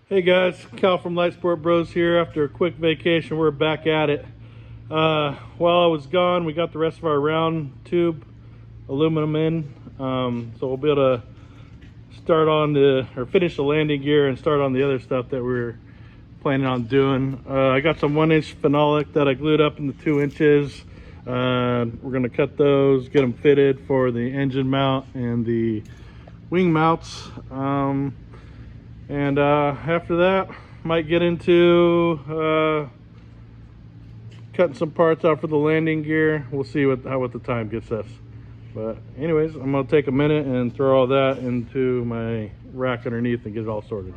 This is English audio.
Hey guys, Cal from Light Sport Bros here. After a quick vacation, we're back at it. While I was gone, we got the rest of our round tube aluminum in, so we'll be able to start on finish the landing gear and start on the other stuff that we're planning on doing. I got some 1-inch phenolic that I glued up into 2 inches. We're gonna cut those, get them fitted for the engine mount and the wing mounts. And after that, might get into cutting some parts out for the landing gear. We'll see what the time gets us. But anyways, I'm gonna take a minute and throw all that into my rack underneath and get it all sorted.